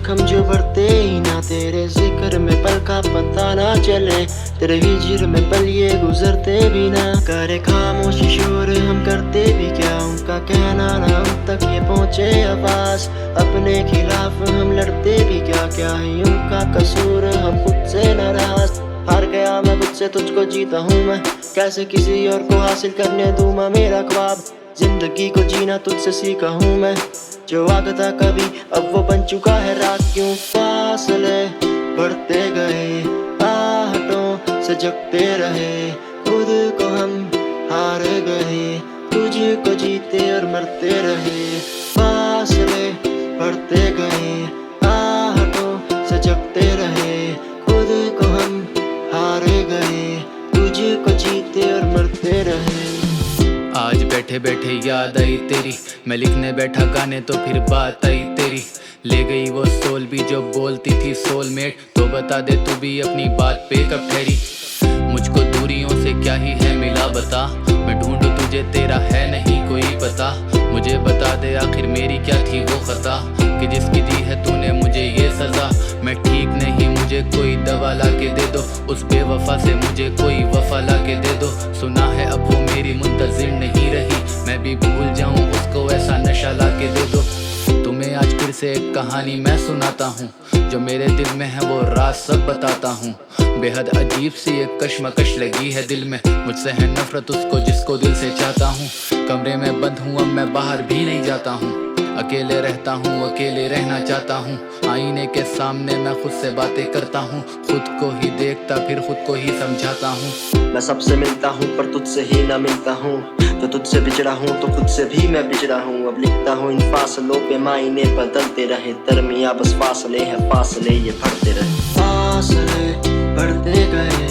जख्म जो भरते ही ना, तेरे जिक्र में पल का पता ना चले, तेरे हिजर में पल ये गुजरते भी ना। करे खामोशी शोर हम करते भी क्या, उनका कहना ना हम तक ये पहुँचे आवाज, अपने खिलाफ हम लड़ते भी क्या, क्या है उनका कसूर हम खुद से नाराज। हार गया मैं मुझसे तुझको जीता हूँ मैं, कैसे किसी और को हासिल करने दूँ मैं मेरा ख्वाब, जिंदगी को जीना तुझसे सीखा हूँ मैं, जो आग था कभी अब वो बन चुका है रात। क्यों फासले बढ़ते गए, आहटों से जगते रहे, खुद को हम हार गए, तुझको जीते और मरते रहे। फासले बढ़ते गए, आहटों से जगते रहे, खुद को हम हार गए, तुझको जीते और मरते रहे। आज बैठे बैठे याद आई तेरी, मैं लिखने बैठा गाने तो फिर बात आई तेरी, ले गई वो सोल भी जो बोलती थी सोलमेट। तो बता दे तू भी अपनी बात पे कब ठहरी, मुझको दूरियों से क्या ही है मिला बता, मैं ढूंढूं तुझे तेरा है नहीं कोई पता। मुझे बता दे आखिर मेरी क्या थी वो खता, कि जिसकी दी है तूने मुझे ये सजा। मैं ठीक नहीं मुझे कोई दवा ला के दे दो, उस बेवफा से मुझे कोई वफा ला के दे दो। सुना है अब वो मेरी मुंतजिर नहीं रही, मैं भी भूल जाऊं उसको ऐसा नशा ला के दे दो। तुम्हें आज फिर से एक कहानी मैं सुनाता हूँ, जो मेरे दिल में है वो राज सब बताता हूँ। बेहद अजीब सी एक कश्मकश लगी है दिल में, मुझसे है नफरत उसको जिसको दिल से चाहता हूँ। कमरे में बंद हूँ अब मैं बाहर भी नहीं जाता हूँ, अकेले रहता हूँ अकेले रहना चाहता हूँ। आईने के सामने मैं खुद से बातें करता हूँ, खुद को ही देखता फिर खुद को ही समझाता हूँ। मैं सबसे मिलता हूँ पर तुझसे ही ना मिलता हूँ, तो तुझसे बिछड़ा हूँ तो खुद से भी मैं बिछड़ा हूँ। अब लिखता हूँ इन फासलों पे मायने बदलते रहे, दरमियाँ बस फासले हैं फासले ये बढ़ते रहे। फासले बढ़ते गए,